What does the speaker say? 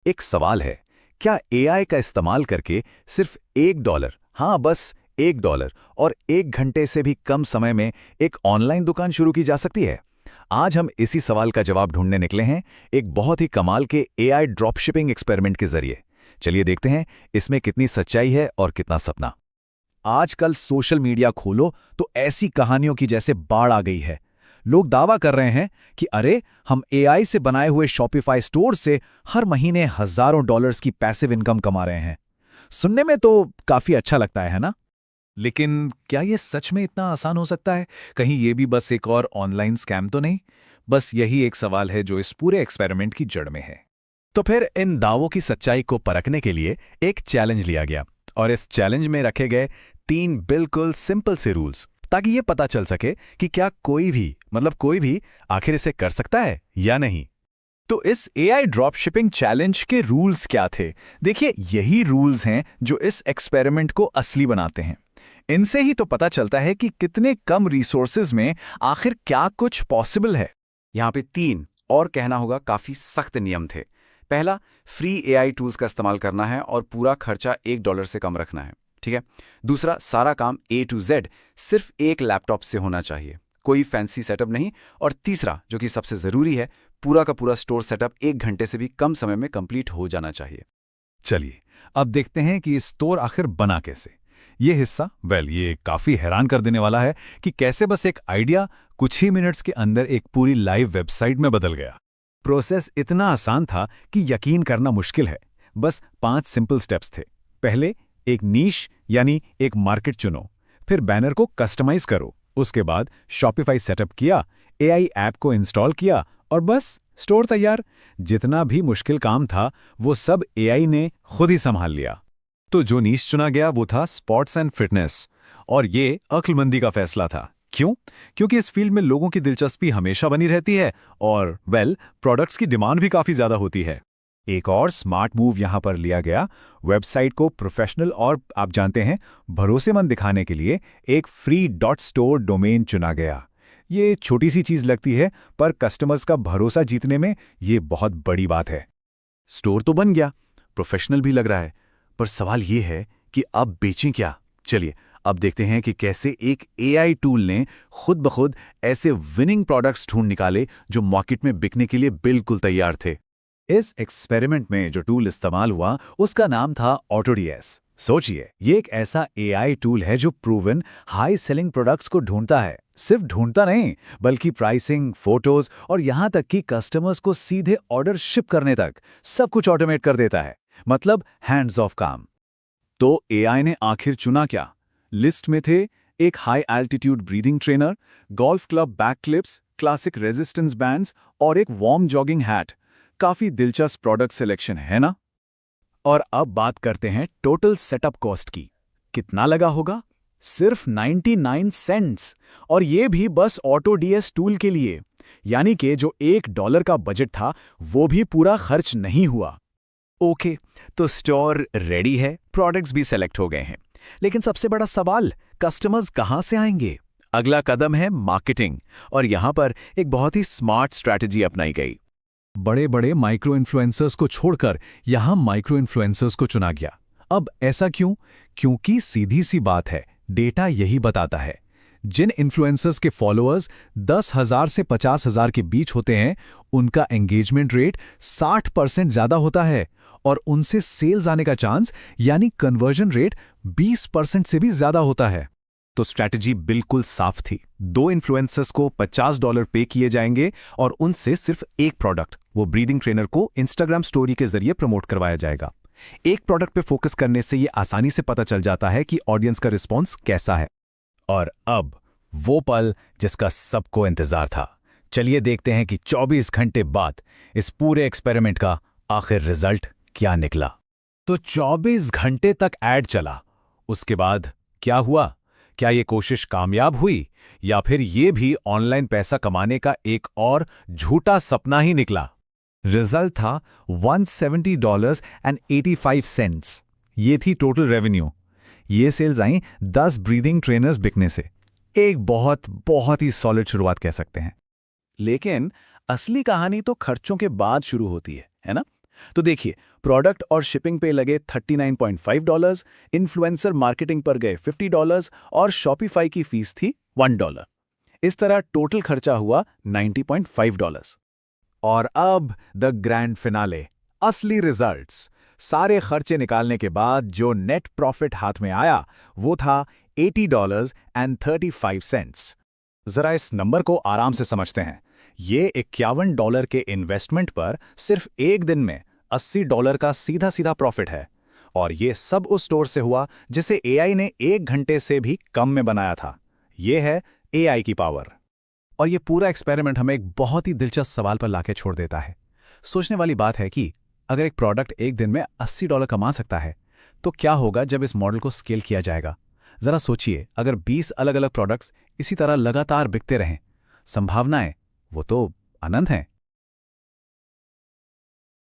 एक सवाल है, क्या एआई का इस्तेमाल करके सिर्फ $1, हाँ बस $1 और 1 घंटे से भी कम समय में एक ऑनलाइन दुकान शुरू की जा सकती है? आज हम इसी सवाल का जवाब ढूंढने निकले हैं, एक बहुत ही कमाल के एआई ड्रॉपशिपिंग एक्सपेरिमेंट के जरिए। चलिए देखते हैं इसमें कितनी सच्चाई है और कितना सपना। आजकल सोशल मीडिया खोलो तो ऐसी कहानियों की जैसे बाढ़ आ गई है। लोग दावा कर रहे हैं कि अरे हम एआई से बनाए हुए शॉपिफाई स्टोर से हर महीने हजारों डॉलर्स की पैसिव इनकम कमा रहे हैं। सुनने में तो काफी अच्छा लगता है ना? लेकिन क्या ये सच में इतना आसान हो सकता है? कहीं ये भी बस एक और ऑनलाइन स्कैम तो नहीं? बस यही एक सवाल है जो इस पूरे एक्सपेरिमेंट की जड़ में है। तो फिर इन दावों की सच्चाई को परखने के लिए एक चैलेंज लिया गया और इस चैलेंज में रखे गए 3 बिल्कुल सिंपल से रूल्स, ताकि ये पता चल सके कि क्या कोई भी आखिर इसे कर सकता है या नहीं। तो इस एआई ड्रॉपशिपिंग चैलेंज के रूल्स क्या थे? देखिए, यही रूल्स हैं जो इस एक्सपेरिमेंट को असली बनाते हैं। इनसे ही तो पता चलता है कि कितने कम रिसोर्सेज में आखिर क्या कुछ पॉसिबल है। यहाँ पे 3 और कहना होगा काफी सख्त नियम थे। पहला, फ्री एआई टूल्स का इस्तेमाल करना है और पूरा खर्चा $1 से कम रखना है। ठीक है। दूसरा, सारा काम A to Z सिर्फ एक लैपटॉप से होना चाहिए, कोई फैंसी सेटअप नहीं। और तीसरा, जो कि सबसे जरूरी है, पूरा का पूरा स्टोर सेटअप 1 घंटे से भी कम समय में कंप्लीट हो जाना चाहिए। चलिए अब देखते हैं कि स्टोर आखिर बना कैसे। ये हिस्सा ये काफी हैरान कर देने वाला है कि कैसे बस एक आइडिया कुछ ही मिनट्स के अंदर एक पूरी लाइव वेबसाइट में बदल गया। प्रोसेस इतना आसान था कि यकीन करना मुश्किल है। बस 5 सिंपल स्टेप्स थे। पहले, एक नीश यानी एक मार्केट चुनो, फिर बैनर को कस्टमाइज करो, उसके बाद शॉपिफाई सेटअप किया, एआई ऐप को इंस्टॉल किया और बस स्टोर तैयार। जितना भी मुश्किल काम था वो सब एआई ने खुद ही संभाल लिया। तो जो नीश चुना गया वो था स्पोर्ट्स एंड फिटनेस, और ये अक्लमंदी का फैसला था। क्यों? क्योंकि इस फील्ड में लोगों की दिलचस्पी हमेशा बनी रहती है और प्रोडक्ट्स की डिमांड भी काफी ज्यादा होती है। एक और स्मार्ट मूव यहां पर लिया गया। वेबसाइट को प्रोफेशनल और आप जानते हैं भरोसेमंद दिखाने के लिए एक फ्री .store डोमेन चुना गया। ये छोटी सी चीज लगती है, पर कस्टमर्स का भरोसा जीतने में ये बहुत बड़ी बात है। स्टोर तो बन गया, प्रोफेशनल भी लग रहा है, पर सवाल ये है कि अब बेचें क्या? चलिए अब देखते हैं कि कैसे एक एआई टूल ने खुद ब खुद ऐसे विनिंग प्रोडक्ट्स ढूंढ निकाले जो मार्केट में बिकने के लिए बिल्कुल तैयार थे। इस एक्सपेरिमेंट में जो टूल इस्तेमाल हुआ उसका नाम था ऑटोडीएस। सोचिए, ये एक ऐसा एआई टूल है जो प्रूवन हाई सेलिंग प्रोडक्ट्स को ढूंढता है। सिर्फ ढूंढता नहीं, बल्कि प्राइसिंग, फोटोज और यहां तक कि कस्टमर्स को सीधे ऑर्डर शिप करने तक सब कुछ ऑटोमेट कर देता है। मतलब हैंड्स ऑफ काम। तो एआई ने आखिर चुना क्या? लिस्ट में थे एक high altitude breathing trainer, golf club back clips, classic resistance bands और एक वार्म जॉगिंग हैट। काफी दिलचस्प प्रोडक्ट सिलेक्शन है ना? और अब बात करते हैं टोटल सेटअप कॉस्ट की। कितना लगा होगा? सिर्फ 99 सेंट्स, और ये भी बस ऑटोडीएस टूल के लिए। यानी कि जो $1 का बजट था वो भी पूरा खर्च नहीं हुआ। ओके, तो स्टोर रेडी है, प्रोडक्ट्स भी सेलेक्ट हो गए हैं, लेकिन सबसे बड़ा सवाल, कस्टमर्स कहां से आएंगे? अगला कदम है मार्केटिंग, और यहां पर एक बहुत ही स्मार्ट स्ट्रैटेजी अपनाई गई। बड़े बड़े माइक्रो इन्फ्लुएंसर्स को छोड़कर यहां माइक्रो इन्फ्लुएंसर्स को चुना गया। अब ऐसा क्यों? क्योंकि सीधी सी बात है, डेटा यही बताता है। जिन इन्फ्लुएंसर्स के फॉलोअर्स 10,000 से 50,000 के बीच होते हैं, उनका एंगेजमेंट रेट 60% ज्यादा होता है और उनसे सेल्स आने का चांस यानी कन्वर्जन रेट 20% से भी ज्यादा होता है। तो स्ट्रैटेजी बिल्कुल साफ थी। 2 इन्फ्लुएंसर्स को $50 पे किए जाएंगे और उनसे सिर्फ एक प्रोडक्ट, वो ब्रीदिंग ट्रेनर को इंस्टाग्राम स्टोरी के जरिए प्रमोट करवाया जाएगा। एक प्रोडक्ट पे फोकस करने से ये आसानी से पता चल जाता है कि ऑडियंस का रिस्पॉन्स कैसा है। और अब वो पल जिसका सबको इंतजार था। चलिए देखते हैं कि 24 घंटे बाद इस पूरे एक्सपेरिमेंट का आखिर रिजल्ट क्या निकला। तो 24 घंटे तक ऐड चला। उसके बाद क्या हुआ? क्या ये कोशिश कामयाब हुई, या फिर ये भी ऑनलाइन पैसा कमाने का एक और झूठा सपना ही निकला? रिजल्ट था $170.85। ये थी टोटल रेवेन्यू। ये सेल्स आई 10 ब्रीदिंग ट्रेनर्स बिकने से। एक बहुत ही सॉलिड शुरुआत कह सकते हैं। लेकिन असली कहानी तो खर्चों के बाद शुरू होती है ना? तो देखिए, प्रोडक्ट और शिपिंग पे लगे $39.5, इन्फ्लुएंसर मार्केटिंग पर गए $50 और शॉपिफाई की फीस थी $1। इस तरह टोटल खर्चा हुआ $90.5। और अब द ग्रैंड फिनाले, असली रिजल्ट्स। सारे खर्चे निकालने के बाद जो नेट प्रॉफिट हाथ में आया वो था $80.35। जरा इस नंबर को आराम से समझते हैं। ये $51 के इन्वेस्टमेंट पर सिर्फ एक दिन में $80 का सीधा सीधा प्रॉफिट है। और ये सब उस स्टोर से हुआ जिसे एआई ने 1 घंटे से भी कम में बनाया था। ये है एआई की पावर। और ये पूरा एक्सपेरिमेंट हमें एक बहुत ही दिलचस्प सवाल पर लाके छोड़ देता है। सोचने वाली बात है कि अगर एक प्रोडक्ट एक दिन में $80 कमा सकता है, तो क्या होगा जब इस मॉडल को स्केल किया जाएगा? जरा सोचिए, अगर 20 अलग अलग प्रोडक्ट्स इसी तरह लगातार बिकते रहें, संभावनाएं वो तो अनंत हैं।